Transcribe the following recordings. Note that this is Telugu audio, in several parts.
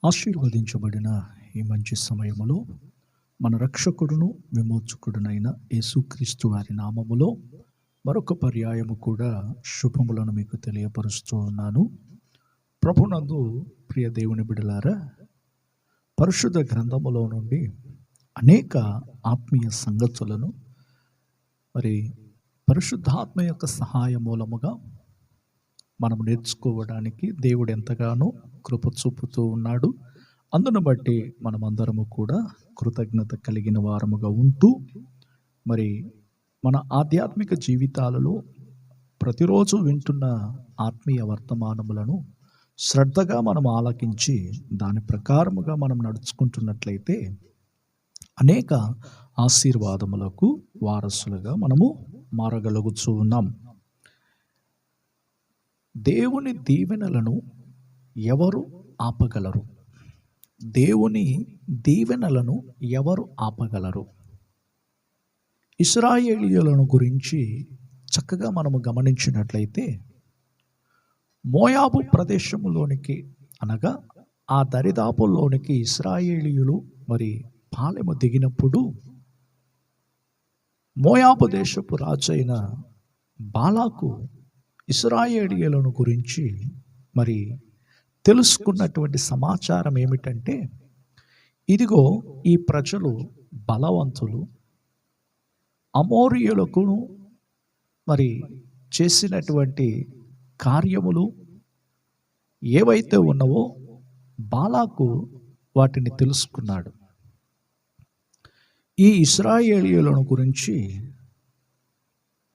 ఆశీర్వదించబడిన ఈ మంచి సమయములో మన రక్షకుడును విమోచకుడునైన యేసుక్రీస్తు వారి నామములో మరొక పర్యాయము కూడా శుభములను మీకు తెలియపరుస్తూ ఉన్నాను. ప్రభునందు ప్రియ దేవుని బిడలారా, పరిశుద్ధ గ్రంథములో నుండి అనేక ఆత్మీయ సంగతులను మరి పరిశుద్ధాత్మ యొక్క సహాయ మూలముగా మనం నేర్చుకోవడానికి దేవుడు ఎంతగానో కృప చూపుతూ ఉన్నాడు. అందును బట్టి మనమందరము కూడా కృతజ్ఞత కలిగిన వారముగా ఉంటూ మరి మన ఆధ్యాత్మిక జీవితాలలో ప్రతిరోజు వింటున్న ఆత్మీయ వర్తమానములను శ్రద్ధగా మనం ఆలకించి దాని ప్రకారముగా మనం నడుచుకుంటున్నట్లయితే అనేక ఆశీర్వాదములకు వారసులుగా మనము మారగలుగుతూ ఉన్నాం. దేవుని దీవెనలను ఎవరు ఆపగలరు? దేవుని దీవెనలను ఎవరు ఆపగలరు? ఇశ్రాయేలీయులను గురించి చక్కగా మనము గమనించినట్లయితే, మోయాబు ప్రదేశములోనికి అనగా ఆ దరిదాపుల్లోనికి ఇశ్రాయేలీయులు మరి పాలెము దిగినప్పుడు మోయాబు దేశపు రాజైన బాలాకు ఇశ్రాయేలీయులను గురించి మరి తెలుసుకున్నటువంటి సమాచారం ఏమిటంటే, ఇదిగో ఈ ప్రజలు బలవంతులు, అమోరీయులకు మరి చేసినటువంటి కార్యములు ఏవైతే ఉన్నవో బాలాకు వాటిని తెలుసుకున్నాడు. ఈ ఇశ్రాయేలీయులను గురించి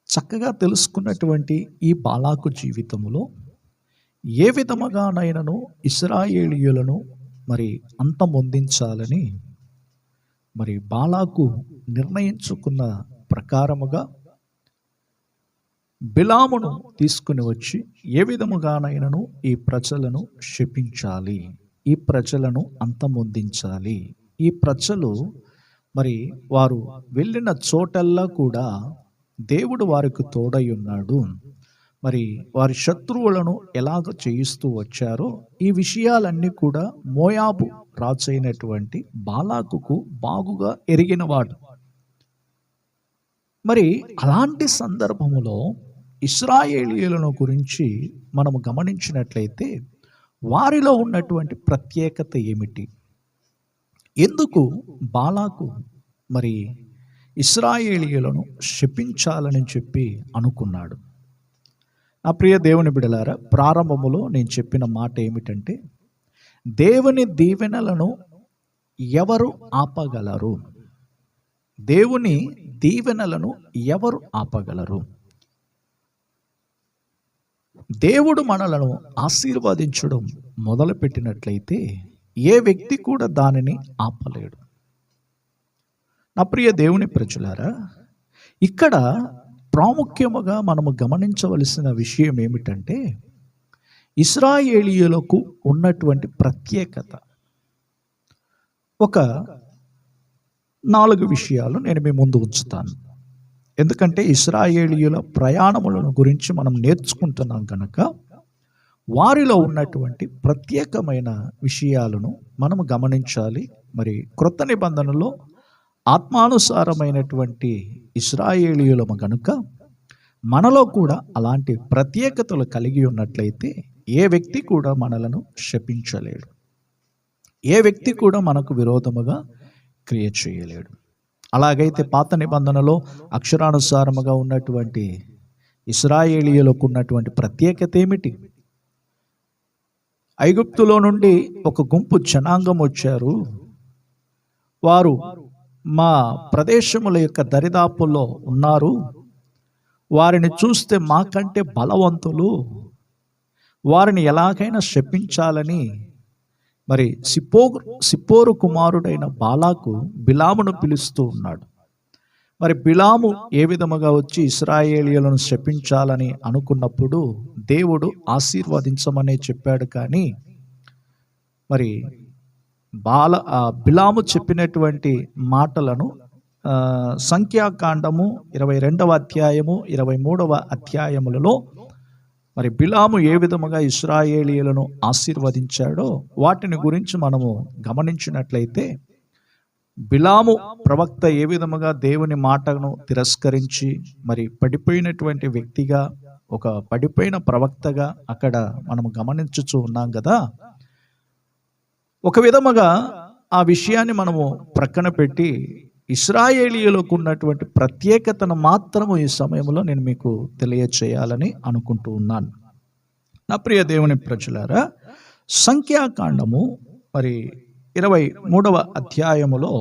చక్కగా తెలుసుకున్నటువంటి ఈ బాలాకు జీవితంలో ఏ విధముగానైనను ఇశ్రాయేలీయులను మరి అంతమొందించాలని మరి బాలాకు నిర్ణయించుకున్న ప్రకారముగా బిలామును తీసుకుని వచ్చి ఏ విధముగానైనను ఈ ప్రజలను శపించాలి, ఈ ప్రజలను అంతమొందించాలి, ఈ ప్రజలు మరి వారు వెళ్ళిన చోటల్లా కూడా దేవుడు వారికి తోడై ఉన్నాడు, మరి వారి శత్రువులను ఎలాగ చేయిస్తూ వచ్చారో ఈ విషయాలన్నీ కూడా మోయాబు రాజు అయినటువంటి బాలాకుకు బాగుగా ఎరిగినవాడు. మరి అలాంటి సందర్భములో ఇశ్రాయేలీయులను గురించి మనము గమనించినట్లయితే వారిలో ఉన్నటువంటి ప్రత్యేకత ఏమిటి? ఎందుకు బాలాకు మరి ఇశ్రాయేలీయులను శపించాలని చెప్పి అనుకున్నాడు? నా ప్రియ దేవుని బిడలారా, ప్రారంభములో నేను చెప్పిన మాట ఏమిటంటే, దేవుని దీవెనలను ఎవరు ఆపగలరు? దేవుని దీవెనలను ఎవరు ఆపగలరు? దేవుడు మనలను ఆశీర్వదించడం మొదలుపెట్టినట్లయితే ఏ వ్యక్తి కూడా దానిని ఆపలేడు. నా ప్రియ దేవుని ప్రజలారా, ఇక్కడ ప్రాముఖ్యముగా మనము గమనించవలసిన విషయం ఏమిటంటే, ఇశ్రాయేలీయులకు ఉన్నటువంటి ప్రత్యేకత. ఒక 4 విషయాలు నేను మీ ముందు ఉంచుతాను. ఎందుకంటే ఇశ్రాయేలీయుల ప్రయాణములను గురించి మనం నేర్చుకుంటున్నాం కనుక వారిలో ఉన్నటువంటి ప్రత్యేకమైన విషయాలను మనము గమనించాలి. మరి క్రొత్త నిబంధనలో ఆత్మానుసారమైనటువంటి ఇశ్రాయేలీయులము గనుక మనలో కూడా అలాంటి ప్రత్యేకతలు కలిగి ఉన్నట్లయితే ఏ వ్యక్తి కూడా మనలను శపించలేడు, ఏ వ్యక్తి కూడా మనకు విరోధముగా క్రియ చేయలేడు. అలాగైతే పాత నిబంధనలో అక్షరానుసారముగా ఉన్నటువంటి ఇశ్రాయేలీయులకు ఉన్నటువంటి ప్రత్యేకత ఏమిటి? ఐగుప్తులో నుండి ఒక గుంపు జనాంగం వచ్చారు. వారు మా ప్రదేశముల యొక్క దరిదాపుల్లో ఉన్నారు. వారిని చూస్తే మాకంటే బలవంతులు, వారిని ఎలాగైనా శపించాలని మరి సిప్పోరు కుమారుడైన బాలాకు బిలామును పిలుస్తూ ఉన్నాడు. మరి బిలాము ఏ విధముగా వచ్చి ఇశ్రాయేలీయులను శపించాలని అనుకున్నప్పుడు దేవుడు ఆశీర్వదించమనే చెప్పాడు. కానీ మరి బిలాము చెప్పినటువంటి మాటలను సంఖ్యాకాండము 22వ అధ్యాయము 23వ అధ్యాయములలో మరి బిలాము ఏ విధముగా ఇశ్రాయేలీయులను ఆశీర్వదించాడో వాటిని గురించి మనము గమనించినట్లయితే, బిలాము ప్రవక్త ఏ విధముగా దేవుని మాటను తిరస్కరించి మరి పడిపోయినటువంటి వ్యక్తిగా, ఒక పడిపోయిన ప్రవక్తగా అక్కడ మనము గమనించుచూ ఉన్నాం కదా. ఒక విధముగా ఆ విషయాన్ని మనము ప్రక్కన పెట్టి ఇశ్రాయేలీయులకు ఉన్నటువంటి ప్రత్యేకతను మాత్రము ఈ సమయంలో నేను మీకు తెలియచేయాలని అనుకుంటూ ఉన్నాను. నా ప్రియ దేవుని ప్రజలారా, సంఖ్యాకాండము మరి 23వ అధ్యాయములో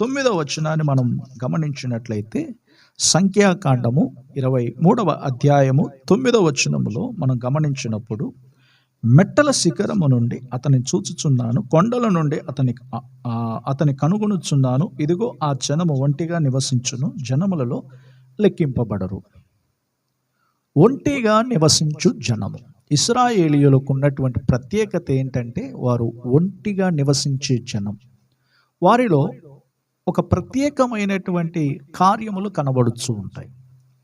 9వ వచనాన్ని మనం గమనించినట్లయితే, సంఖ్యాకాండము 23వ అధ్యాయము 9వ వచనములో మనం గమనించినప్పుడు, మెట్టల శిఖరము నుండి అతని చూచుచున్నాను, కొండల నుండి అతని కనుగొనుచున్నాను, ఇదిగో ఆ జనము ఒంటిగా నివసించును, జనములలో లెక్కింపబడరు. ఒంటిగా నివసించు జనము. ఇశ్రాయేలీయులకు ఉన్నటువంటి ప్రత్యేకత ఏంటంటే, వారు ఒంటిగా నివసించే జనం. వారిలో ఒక ప్రత్యేకమైనటువంటి కార్యములు కనబడుతూ ఉంటాయి.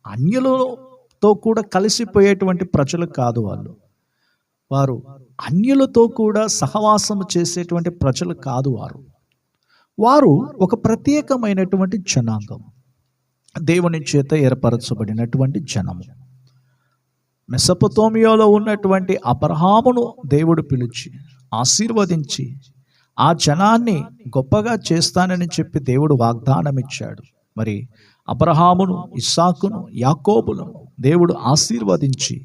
అన్యులతో కూడా కలిసిపోయేటువంటి ప్రజలు కాదు వారు అన్యులతో కూడా సహవాసము చేసేటువంటి ప్రజలు కాదు వారు ఒక ప్రత్యేకమైనటువంటి జనాంగం, దేవుని చేత ఏర్పరచబడినటువంటి జనము. మెసొపొతేమియాలో ఉన్నటువంటి అబ్రహామును దేవుడు పిలిచి ఆశీర్వదించి ఆ జనాన్ని గొప్పగా చేస్తానని చెప్పి దేవుడు వాగ్దానం ఇచ్చాడు. మరి అబ్రహామును, ఇస్సాకును, యాకోబులను దేవుడు ఆశీర్వదించి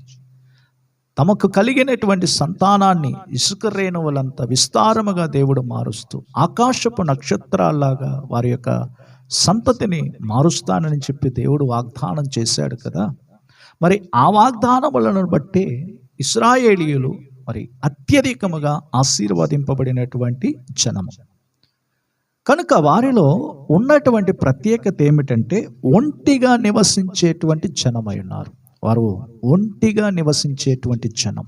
తమకు కలిగినటువంటి సంతానాన్ని ఇసుక రేణువులంత విస్తారముగా దేవుడు మారుస్తూ ఆకాశపు నక్షత్రాల్లాగా వారి యొక్క సంతతిని మారుస్తానని చెప్పి దేవుడు వాగ్దానం చేశాడు కదా. మరి ఆ వాగ్దానములను బట్టి ఇశ్రాయేలీయులు మరి అత్యధికముగా ఆశీర్వదింపబడినటువంటి జనము కనుక వారిలో ఉన్నటువంటి ప్రత్యేకత ఏమిటంటే, ఒంటిగా నివసించేటువంటి జనమై ఉన్నారు. వారు ఒంటిగా నివసించేటువంటి జనం.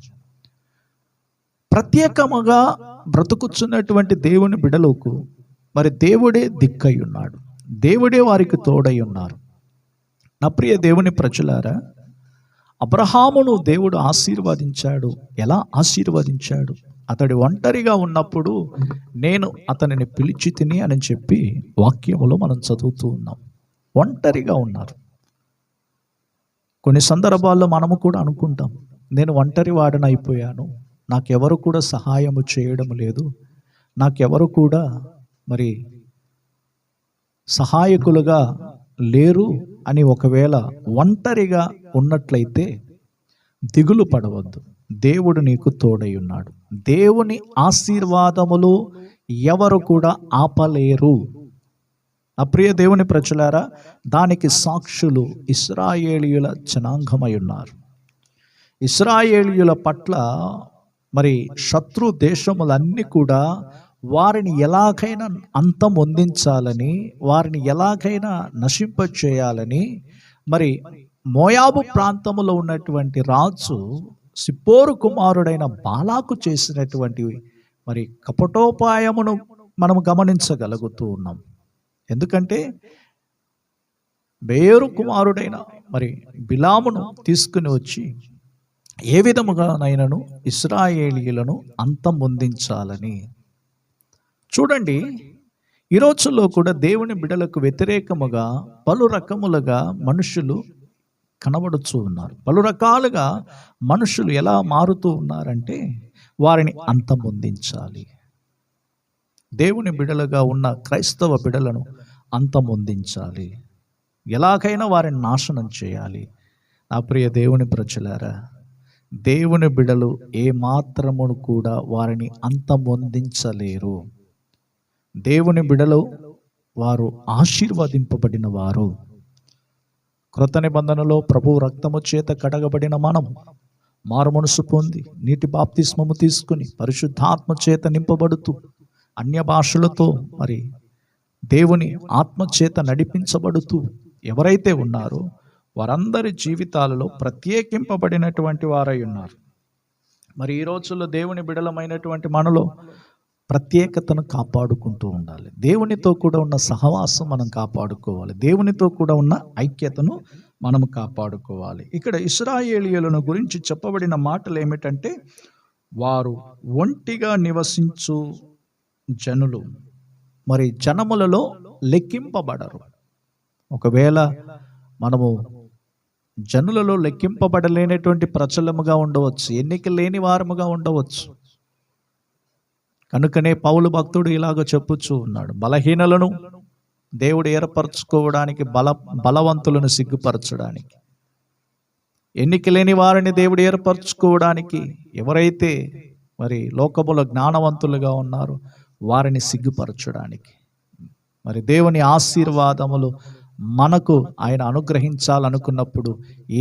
ప్రత్యేకముగా బ్రతుకుచున్నటువంటి దేవుని బిడలకు మరి దేవుడే దిక్కై ఉన్నాడు, దేవుడే వారికి తోడై ఉన్నారు. నా ప్రియ దేవుని ప్రజలారా, అబ్రహామును దేవుడు ఆశీర్వదించాడు. ఎలా ఆశీర్వదించాడు? అతడు ఒంటరిగా ఉన్నప్పుడు నేను అతనిని పిలిచి తిని అని చెప్పి వాక్యములో మనం చదువుతూ ఉన్నాం. ఒంటరిగా ఉన్నారు. కొన్ని సందర్భాల్లో మనము కూడా అనుకుంటాం, నేను ఒంటరి వాడనైపోయాను, నాకెవరు కూడా సహాయము చేయడం లేదు, నాకెవరు కూడా మరి సహాయకులుగా లేరు అని ఒకవేళ ఒంటరిగా ఉన్నట్లయితే దిగులు పడవద్దు. దేవుడు నీకు తోడై ఉన్నాడు. దేవుని ఆశీర్వాదములు ఎవరు కూడా ఆపలేరు. అప్రియ దేవుని ప్రజలారా, దానికి సాక్షులు ఇశ్రాయేలీయుల జనాంగమై ఉన్నారు. ఇశ్రాయేలీయుల పట్ల మరి శత్రు దేశములన్నీ కూడా వారిని ఎలాగైనా అంతం పొందించాలని, వారిని ఎలాగైనా నశింపచేయాలని మరి మోయాబు ప్రాంతములో ఉన్నటువంటి రాజు సిప్పోరు కుమారుడైన బాలాకు చేసినటువంటి మరి కపటోపాయమును మనం గమనించగలుగుతూ ఉన్నాం. ఎందుకంటే బేరు కుమారుడైన మరి బిలామును తీసుకుని వచ్చి ఏ విధముగానైనాను ఇశ్రాయేలీయులను అంతం పొందించాలని. చూడండి, ఈ రోజుల్లో కూడా దేవుని బిడలకు వ్యతిరేకముగా పలు రకములుగా మనుషులు కనబడుతూ ఉన్నారు. పలు రకాలుగా మనుషులు ఎలా మారుతూ ఉన్నారంటే, వారిని అంతం పొందించాలి, దేవుని బిడలుగా ఉన్న క్రైస్తవ బిడలను అంతమొందించాలి, ఎలాగైనా వారిని నాశనం చేయాలి. నా ప్రియ దేవుని ప్రజలారా, దేవుని బిడలు ఏ మాత్రమును కూడా వారిని అంతమొందించలేరు. దేవుని బిడలు వారు ఆశీర్వదింపబడిన వారు. క్రొత్త నిబంధనలో ప్రభు రక్తము చేత కడగబడిన మనము మారు మనసు పొంది నీటి బాప్తిస్మము తీసుకుని పరిశుద్ధాత్మ చేత నింపబడుతూ అన్య భాషలతో మరి దేవుని ఆత్మ చేత నడిపించబడుతూ ఎవరైతే ఉన్నారో వారందరి జీవితాలలో ప్రత్యేకింపబడినటువంటి వారై ఉన్నారు. మరి ఈ రోజుల్లో దేవుని బిడలమైనటువంటి మనలో ప్రత్యేకతను కాపాడుకుంటూ ఉండాలి. దేవునితో కూడా ఉన్న సహవాసం మనం కాపాడుకోవాలి. దేవునితో కూడా ఉన్న ఐక్యతను మనము కాపాడుకోవాలి. ఇక్కడ ఇశ్రాయేలీయులను గురించి చెప్పబడిన మాటలు ఏమిటంటే, వారు ఒంటిగా నివసించు జనులు, మరి జనములలో లెక్కింపబడరు. ఒకవేళ మనము జనులలో లెక్కింపబడలేనటువంటి ప్రజలముగా ఉండవచ్చు, ఎన్నిక లేని వారముగా ఉండవచ్చు. కనుకనే పౌలు భక్తుడు ఇలాగ చెప్పుచూ ఉన్నాడు, బలహీనలను దేవుడు ఏర్పరచుకోవడానికి, బలవంతులను సిగ్గుపరచడానికి, ఎన్నిక లేని వారిని దేవుడు ఏర్పరచుకోవడానికి, ఎవరైతే మరి లోకములో జ్ఞానవంతులుగా ఉన్నారో వారిని సిగ్గుపరచడానికి. మరి దేవుని ఆశీర్వాదములు మనకు ఆయన అనుగ్రహించాలనుకున్నప్పుడు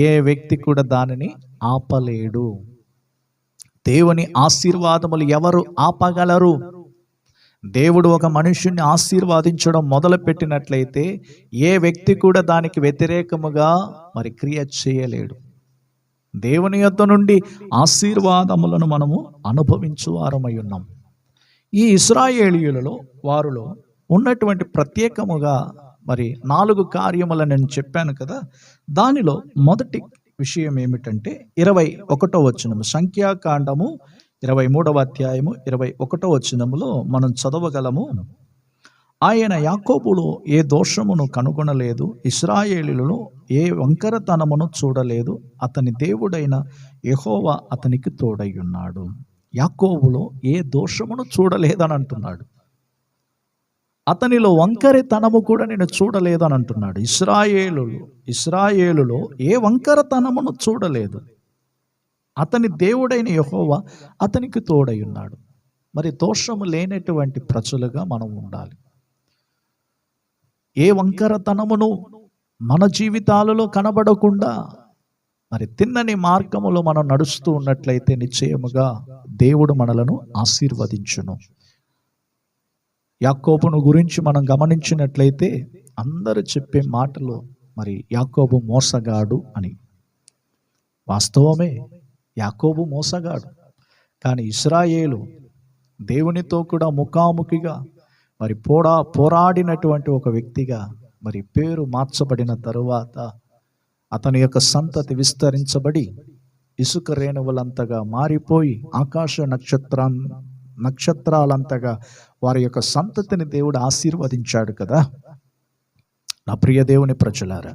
ఏ వ్యక్తి కూడా దానిని ఆపలేడు. దేవుని ఆశీర్వాదములు ఎవరు ఆపగలరు? దేవుడు ఒక మనుషుని ఆశీర్వాదించడం మొదలు పెట్టినట్లయితే ఏ వ్యక్తి కూడా దానికి వ్యతిరేకముగా మరి క్రియ చేయలేడు. దేవుని యొద్ద నుండి ఆశీర్వాదములను మనము అనుభవించువారమై ఉన్నాం. ఈ ఇశ్రాయేలీయులలో వారిలో ఉన్నటువంటి ప్రత్యేకముగా మరి 4 కార్యములను నేను చెప్పాను కదా. దానిలో మొదటి విషయం ఏమిటంటే 21వ వచనము, సంఖ్యాకాండము 23వ అధ్యాయము 21వ వచనములో మనం చదవగలము, ఆయన యాకోబులో ఏ దోషమును కనుగొనలేదు, ఇశ్రాయేలీయులలో ఏ వంకరతనమును చూడలేదు, అతని దేవుడైన యెహోవా అతనికి తోడై ఉన్నాడు. యాకోబులో ఏ దోషమును చూడలేదని అంటున్నాడు. అతనిలో వంకరతనము కూడా నేను చూడలేదని అంటున్నాడు. ఇశ్రాయేలులో ఏ వంకరతనమును చూడలేదు, అతని దేవుడైన యెహోవా అతనికి తోడై ఉన్నాడు. మరి దోషము లేనటువంటి ప్రజలుగా మనం ఉండాలి. ఏ వంకరతనమును మన జీవితాలలో కనబడకుండా మరి తిన్నని మార్గములో మనం నడుస్తూ ఉన్నట్లయితే నిశ్చయముగా దేవుడు మనలను ఆశీర్వదించును. యాకోబును గురించి మనం గమనించినట్లయితే అందరూ చెప్పే మాటలు మరి యాకోబు మోసగాడు అని. వాస్తవమే, యాకోబు మోసగాడు. కానీ ఇశ్రాయేలు దేవునితో కూడా ముఖాముఖిగా మరి పోరాడినటువంటి ఒక వ్యక్తిగా మరి పేరు మార్చబడిన తరువాత అతని యొక్క సంతతి విస్తరించబడి ఇసుక రేణువులంతగా మారిపోయి ఆకాశ నక్షత్రాలంతగా వారి యొక్క సంతతిని దేవుడు ఆశీర్వదించాడు కదా. నా ప్రియ దేవుని ప్రజలారా,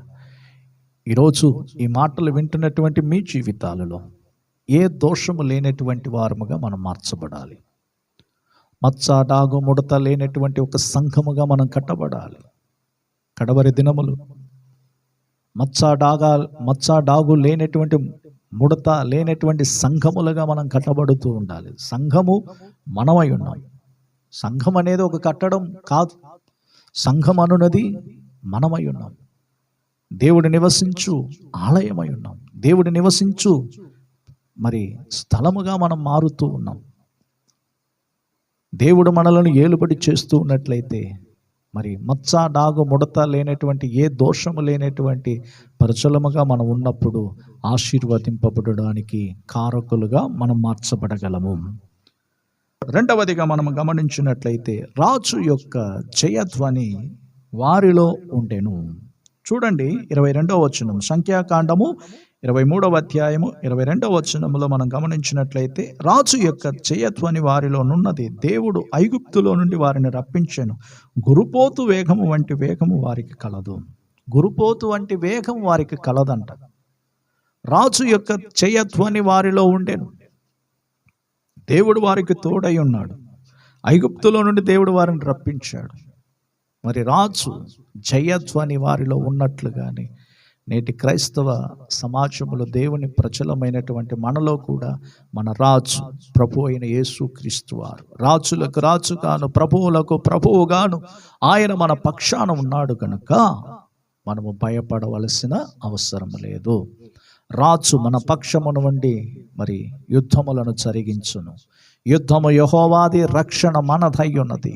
ఈరోజు ఈ మాటలు వింటున్నటువంటి మీ జీవితాలలో ఏ దోషము లేనటువంటి వారముగా మనం మార్చబడాలి. మచ్చ డాగు ముడత లేనటువంటి ఒక సంఘముగా మనం కట్టబడాలి. కడవరి దినములు మచ్చ డాగు లేనటువంటి, ముడత లేనటువంటి సంఘములుగా మనం కట్టబడుతూ ఉండాలి. సంఘము మనమై ఉన్నాం. సంఘం అనేది ఒక కట్టడం కాదు, సంఘం అనున్నది మనమై ఉన్నాం. దేవుడు నివసించు ఆలయమై ఉన్నాం. దేవుడు నివసించు మరి స్థలముగా మనం మారుతూ ఉన్నాం. దేవుడు మనలను ఏలుబడి చేస్తూ ఉన్నట్లయితే మరి మచ్చ డాగు ముడత లేనటువంటి, ఏ దోషము లేనటువంటి ప్రజలముగా మనం ఉన్నప్పుడు ఆశీర్వదింపబడడానికి కారకులుగా మనం మార్చబడగలము. రెండవదిగా మనం గమనించినట్లయితే రాజు యొక్క జయధ్వని వారిలో ఉండెను. చూడండి 22వ వచనం, సంఖ్యాకాండము 23వ అధ్యాయము 22వ వచనములో మనం గమనించినట్లయితే రాజు యొక్క జయధ్వని వారిలో నున్నది. దేవుడు ఐగుప్తులో నుండి వారిని రప్పించెను. గురుపోతు వేగము వంటి వేగము వారికి కలదు. గురుపోతు వంటి వేగం వారికి కలదంట. రాజు యొక్క జయధ్వని వారిలో ఉండెను. దేవుడు వారికి తోడై ఉన్నాడు. ఐగుప్తులో నుండి దేవుడు వారిని రప్పించాడు. మరి రాజు జయధ్వని వారిలో ఉన్నట్లుగానే నేటి క్రైస్తవ సమాజంలో దేవుని ప్రజలమైనటువంటి మనలో కూడా మన రాజు ప్రభు అయిన యేసుక్రీస్తు వారు రాజులకు రాజుగాను ప్రభువులకు ప్రభువుగాను ఆయన మన పక్షాన ఉన్నాడు కనుక మనము భయపడవలసిన అవసరం లేదు. రాజు మన పక్షమును ఉండి మరి యుద్ధములను జరిగించును. యుద్ధము యెహోవాది, రక్షణ మనదై ఉన్నది.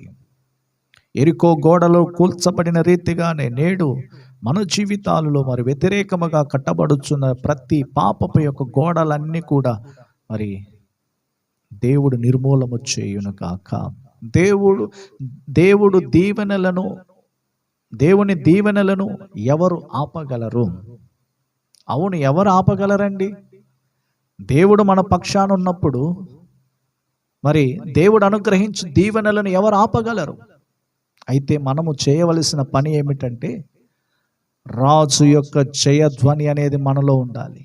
ఎరికో గోడలు కూల్చబడిన రీతిగానే నేడు మన జీవితాలలో మరి వ్యతిరేకముగా కట్టబడుచున్న ప్రతి పాపపు యొక్క గోడలన్నీ కూడా మరి దేవుడు నిర్మూలము చేయును గాక. దేవుని దీవెనలను ఎవరు ఆపగలరు? అవును, ఎవరు ఆపగలరండి? దేవుడు మన పక్షాన ఉన్నప్పుడు మరి దేవుడు అనుగ్రహించి దీవెనలను ఎవరు ఆపగలరు? అయితే మనము చేయవలసిన పని ఏమిటంటే, రాజు యొక్క జయధ్వని అనేది మనలో ఉండాలి.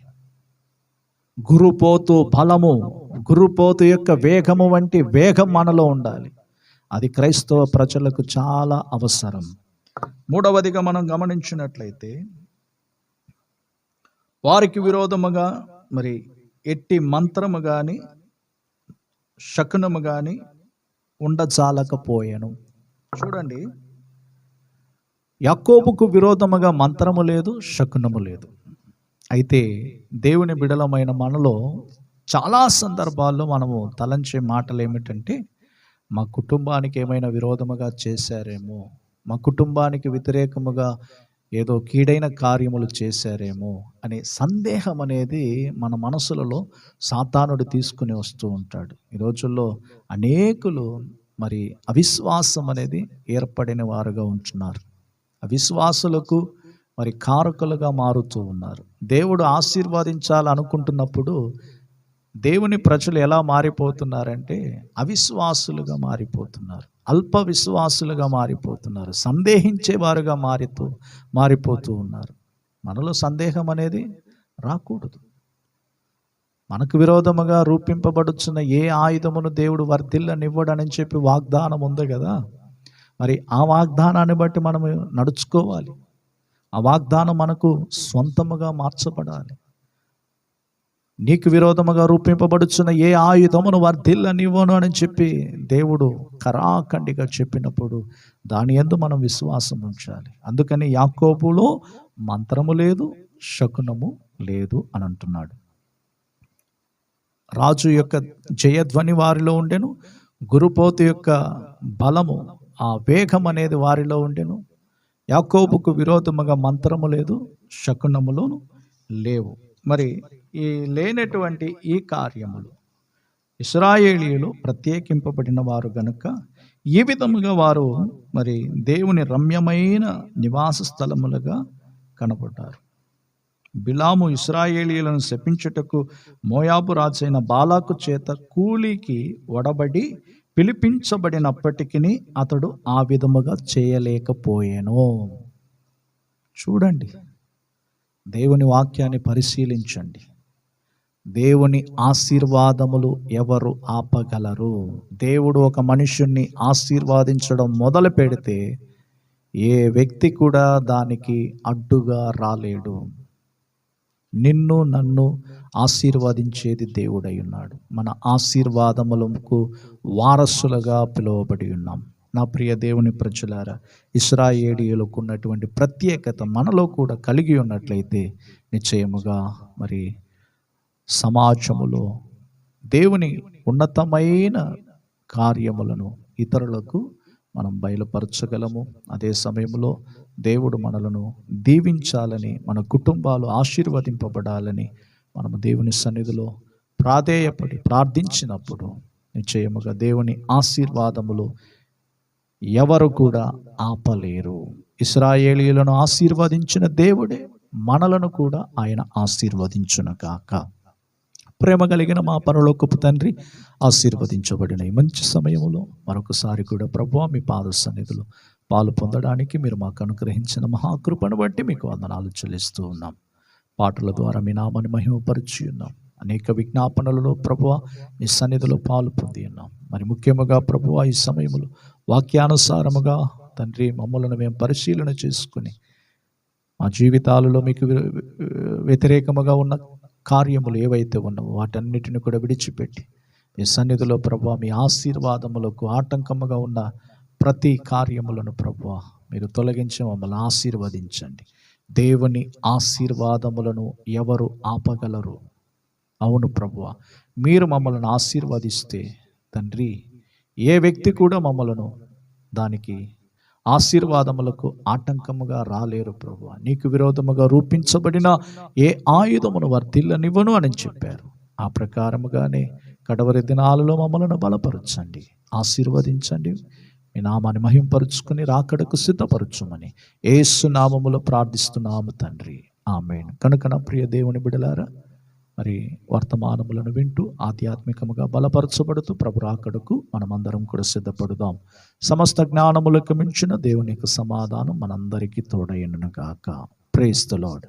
గురుపోతు బలము, గురుపోతు యొక్క వేగము వంటి వేగం మనలో ఉండాలి. అది క్రైస్తవ ప్రజలకు చాలా అవసరం. మూడవదిగా మనం గమనించినట్లయితే, వారికి విరోధముగా మరి ఎట్టి మంత్రము గాని శకునము గాని ఉండజాలకపోయెను. చూడండి, యాకోబుకు విరోధముగా మంత్రము లేదు, శకునము లేదు. అయితే దేవుని బిడలమైన మనలో చాలా సందర్భాల్లో మనము తలంచే మాటలు ఏమిటంటే, మా కుటుంబానికి ఏమైనా విరోధముగా చేశారేమో, మా కుటుంబానికి వ్యతిరేకముగా ఏదో కీడైన కార్యములు చేశారేమో అనే సందేహం అనేది మన మనసులలో సాతానుడు తీసుకుని వస్తూ ఉంటాడు. ఈ రోజుల్లో అనేకులు మరి అవిశ్వాసం అనేది ఏర్పడిన వారుగా ఉంటున్నారు. అవిశ్వాసులకు మరి కారకులుగా మారుతూ ఉన్నారు. దేవుడు ఆశీర్వదించాలనుకుంటున్నప్పుడు దేవుని ప్రజలు ఎలా మారిపోతున్నారంటే అవిశ్వాసులుగా మారిపోతున్నారు, అల్ప విశ్వాసులుగా మారిపోతున్నారు, సందేహించేవారుగా మారిపోతూ ఉన్నారు. మనలో సందేహం అనేది రాకూడదు. మనకు విరోధముగా రూపింపబడుచున్న ఏ ఆయుధమును దేవుడు వర్ధిల్లనివ్వడని చెప్పి వాగ్దానం ఉంది కదా. మరి ఆ వాగ్దానాన్ని బట్టి మనము నడుచుకోవాలి. ఆ వాగ్దానం మనకు స్వంతముగా మార్చబడాలి. నీకు విరోధముగా రూపింపబడుచున్న ఏ ఆయుధమును వర్ధిల్లనివ్వను అని చెప్పి దేవుడు కరాఖండిగా చెప్పినప్పుడు దాని యందు మనం విశ్వాసం ఉంచాలి. అందుకని యాకోబులో మంత్రము లేదు, శకునము లేదు అని అంటున్నాడు. రాజు యొక్క జయధ్వని వారిలో ఉండెను, గురుపోతు యొక్క బలము, ఆ వేగం అనేది వారిలో ఉండెను. యాకోబుకు విరోధముగా మంత్రము లేదు, శకునములు లేవు. మరి ఈ లేనటువంటి ఈ కార్యములు ఇశ్రాయేలీయులు ప్రత్యేకింపబడిన వారు గనుక ఈ విధముగా వారు మరి దేవుని రమ్యమైన నివాస స్థలములుగా కనబడ్డారు. బిలాము ఇశ్రాయేలీయులను శపించుటకు మోయాబు రాజైన బాలాకు చేత కూలికి వడబడి పిలిపించబడినప్పటికీ అతడు ఆ విధముగా చేయలేకపోయాను. చూడండి, దేవుని వాక్యాన్ని పరిశీలించండి. దేవుని ఆశీర్వాదములు ఎవరు ఆపగలరు? దేవుడు ఒక మనుషుణ్ణి ఆశీర్వాదించడం మొదలు పెడితే ఏ వ్యక్తి కూడా దానికి అడ్డుగా రాలేడు. నిన్ను నన్ను ఆశీర్వదించేది దేవుడై ఉన్నాడు. మన ఆశీర్వాదములకు వారసులుగా పిలువబడి ఉన్నాం. నా ప్రియ దేవుని ప్రజలారా, ఇశ్రాయేలీయులకు ఉన్నటువంటి ప్రత్యేకత మనలో కూడా కలిగి ఉన్నట్లయితే నిశ్చయముగా మరి సమాజములో దేవుని ఉన్నతమైన కార్యములను ఇతరులకు మనం బయలుపరచగలము. అదే సమయంలో దేవుడు మనలను దీవించాలని, మన కుటుంబాలు ఆశీర్వదింపబడాలని మనము దేవుని సన్నిధిలో ప్రార్థించినప్పుడు నిశ్చయముగా దేవుని ఆశీర్వాదములు ఎవరు కూడా ఆపలేరు. ఇశ్రాయేలీయులను ఆశీర్వదించిన దేవుడే మనలను కూడా ఆయన ఆశీర్వదించునుగాక. ప్రేమ కలిగిన మా పరలోకపు తండ్రి, ఆశీర్వదించబడిన ఈ మంచి సమయంలో మరొకసారి కూడా ప్రభువా మీ పాద సన్నిధిలో పాలు పొందడానికి మీరు మాకు అనుగ్రహించిన మహాకృపను బట్టి మీకు వందనాలు చెల్లిస్తూ ఉన్నాం. పాటల ద్వారా మీ నామాన్ని మహిమపరిచి ఉన్నాం. అనేక విజ్ఞాపనలలో ప్రభువా మీ సన్నిధిలో పాలు పొంది ఉన్నాం. మరి ముఖ్యముగా ప్రభువా ఈ సమయంలో వాక్యానుసారముగా తండ్రి మమ్మల్ని మేము పరిశీలన చేసుకుని మా జీవితాలలో మీకు వ్యతిరేకముగా ఉన్న కార్యములు ఏవైతే ఉన్నావో వాటన్నిటిని కూడా విడిచిపెట్టి మీ సన్నిధిలో ప్రభువా మీ ఆశీర్వాదములకు ఆటంకముగా ఉన్న ప్రతి కార్యములను ప్రభువా మీరు తొలగించి మమ్మల్ని ఆశీర్వదించండి. దేవుని ఆశీర్వాదములను ఎవరు ఆపగలరు? అవును ప్రభువా, మీరు మమ్మల్ని ఆశీర్వదిస్తే తండ్రి ఏ వ్యక్తి కూడా మమ్మలను దానికి ఆశీర్వాదములకు ఆటంకముగా రాలేరు ప్రభువా. నీకు విరోధముగా రూపించబడిన ఏ ఆయుధమును వర్ధిల్లనివ్వను అని చెప్పారు. ఆ ప్రకారముగానే కడవరి దినాలలో మమ్మలను బలపరచండి, ఆశీర్వదించండి. మీ నామాన్ని మహింపరుచుకుని రాకడకు సిద్ధపరచుమని యేసు నామములో ప్రార్థిస్తున్నాము తండ్రి. ఆమేన్. కనుక నా ప్రియ దేవుని బిడలారా, మరి వర్తమానములను వింటూ ఆధ్యాత్మికముగా బలపరచబడుతూ ప్రభు రాకడకు మనమందరం కూడా సిద్ధపడుదాం. సమస్త జ్ఞానములకు మించిన దేవుని యొక్క సమాధానం మనందరికీ తోడైనను గాక. Praise the lord.